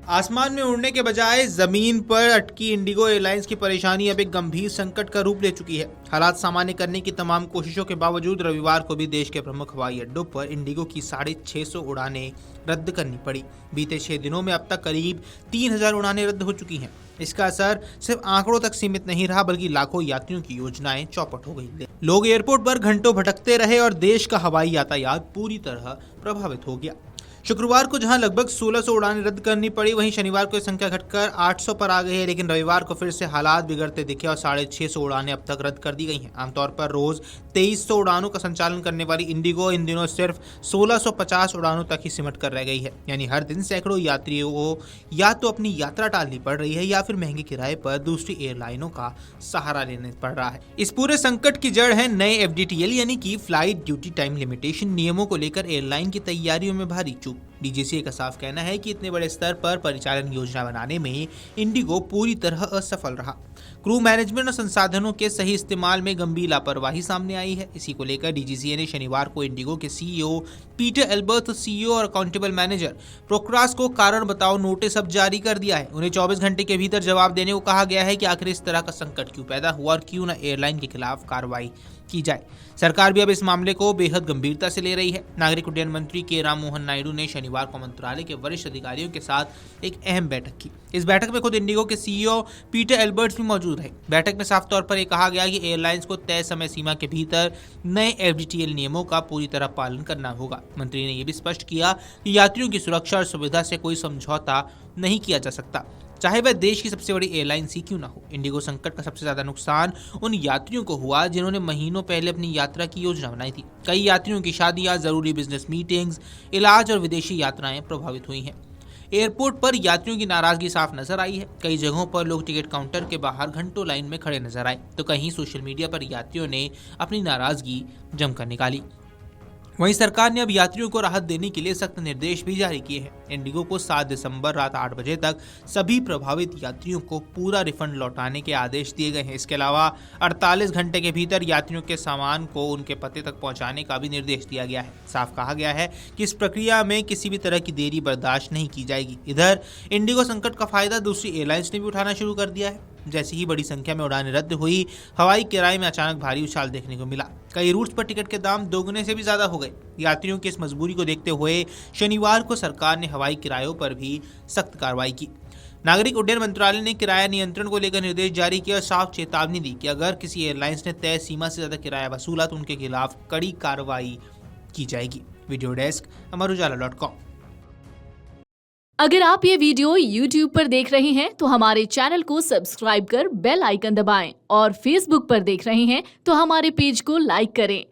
आसमान में उड़ने के बजाय जमीन पर अटकी इंडिगो एयरलाइंस की परेशानी अब एक गंभीर संकट का रूप ले चुकी है। हालात सामान्य करने की तमाम कोशिशों के बावजूद रविवार को भी देश के प्रमुख हवाई अड्डों पर इंडिगो की 650 उड़ानें रद्द करनी पड़ी। बीते 6 दिनों में अब तक करीब 3000 उड़ानें रद्द हो चुकी हैं। इसका असर सिर्फ आंकड़ों तक सीमित नहीं रहा, बल्कि लाखों यात्रियों की योजनाएं चौपट हो गई। लोग एयरपोर्ट पर घंटों भटकते रहे और देश का हवाई यातायात पूरी तरह प्रभावित हो गया। शुक्रवार को जहां लगभग 1600 उड़ानें रद्द करनी पड़ी, वहीं शनिवार को यह संख्या घटकर 800 पर आ गई है। लेकिन रविवार को फिर से हालात बिगड़ते दिखे और 650 उड़ानें अब तक रद्द कर दी गई हैं। आमतौर पर रोज 2300 उड़ानों का संचालन करने वाली इंडिगो इन दिनों सिर्फ 1650 उड़ानों तक ही सिमट कर रह गई है। यानी हर दिन सैकड़ों यात्रियों को या तो अपनी यात्रा टालनी पड़ रही है या फिर महंगे किराए पर दूसरी एयरलाइनों का सहारा लेने पड़ रहा है। इस पूरे संकट की जड़ है नए FDTL यानी कि फ्लाइट ड्यूटी टाइम लिमिटेशन नियमों को लेकर एयरलाइन की तैयारियों में भारी चूक। DGCA का साफ कहना है कि इतने बड़े स्तर पर परिचालन योजना बनाने में इंडिगो पूरी तरह असफल रहा। क्रू मैनेजमेंट और संसाधनों के सही इस्तेमाल में गंभीर लापरवाही सामने आई है। इसी को लेकर DGCA ने शनिवार को इंडिगो के CEO पीटर एल्बर्ट, CEO और अकाउंटेबल मैनेजर प्रोक्रास को कारण बताओ नोटिस अब जारी कर दिया है। उन्हें 24 घंटे के भीतर जवाब देने को कहा गया है कि आखिर इस तरह का संकट क्यों पैदा हुआ और क्यों न एयरलाइन के खिलाफ कार्रवाई की जाए। सरकार भी अब इस मामले को बेहद गंभीरता से ले रही है। नागरिक उड्डयन मंत्री के राममोहन नायडू ने शनिवार को मंत्रालय के वरिष्ठ अधिकारियों के साथ एक अहम बैठक की। इस बैठक में खुद इंडिगो के CEO पीटर एल्बर्ट्स भी मौजूद रहे। बैठक में साफ तौर पर यह कहा गया कि एयरलाइंस को तय समय सीमा के भीतर नए FDTL नियमों का पूरी तरह पालन करना होगा। मंत्री ने यह भी स्पष्ट किया कि यात्रियों की सुरक्षा और सुविधा से कोई समझौता नहीं किया जा सकता, चाहे वह देश की सबसे बड़ी एयरलाइंस ही क्यों ना हो। इंडिगो संकट का सबसे ज्यादा नुकसान उन यात्रियों को हुआ जिन्होंने महीनों पहले अपनी यात्रा की योजना बनाई थी। कई यात्रियों की शादियां, जरूरी बिजनेस मीटिंग्स, इलाज और विदेशी यात्राएं प्रभावित हुई हैं। एयरपोर्ट पर यात्रियों की नाराजगी साफ नजर आई है। कई जगहों पर लोग टिकट काउंटर के बाहर घंटों लाइन में खड़े नजर आए, तो कहीं सोशल मीडिया पर यात्रियों ने अपनी नाराजगी जमकर निकाली। वहीं सरकार ने अब यात्रियों को राहत देने के लिए सख्त निर्देश भी जारी किए हैं। इंडिगो को 7 दिसंबर रात 8 बजे तक सभी प्रभावित यात्रियों को पूरा रिफंड लौटाने के आदेश दिए गए हैं। इसके अलावा 48 घंटे के भीतर यात्रियों के सामान को उनके पते तक पहुंचाने का भी निर्देश दिया गया है। साफ कहा गया है कि इस प्रक्रिया में किसी भी तरह की देरी बर्दाश्त नहीं की जाएगी। इधर इंडिगो संकट का फायदा दूसरी एयरलाइंस ने भी उठाना शुरू कर दिया है। जैसे ही बड़ी संख्या में उड़ानें रद्द हुई, हवाई किराए में अचानक भारी उछाल देखने को मिला। कई रूट्स पर टिकट के दाम दोगुने से भी ज्यादा हो गए। यात्रियों की इस मजबूरी को देखते हुए शनिवार को सरकार ने हवाई किरायों पर भी सख्त कार्रवाई की। नागरिक उड्डयन मंत्रालय ने किराया नियंत्रण को लेकर निर्देश जारी किया और साफ चेतावनी दी कि अगर किसी एयरलाइंस ने तय सीमा से ज्यादा किराया वसूला तो उनके खिलाफ कड़ी कार्रवाई की जाएगी। वीडियो डेस्क अमरुजाला.com। अगर आप ये वीडियो YouTube पर देख रहे हैं तो हमारे चैनल को सब्सक्राइब कर बेल आइकन दबाएं और Facebook पर देख रहे हैं तो हमारे पेज को लाइक करें।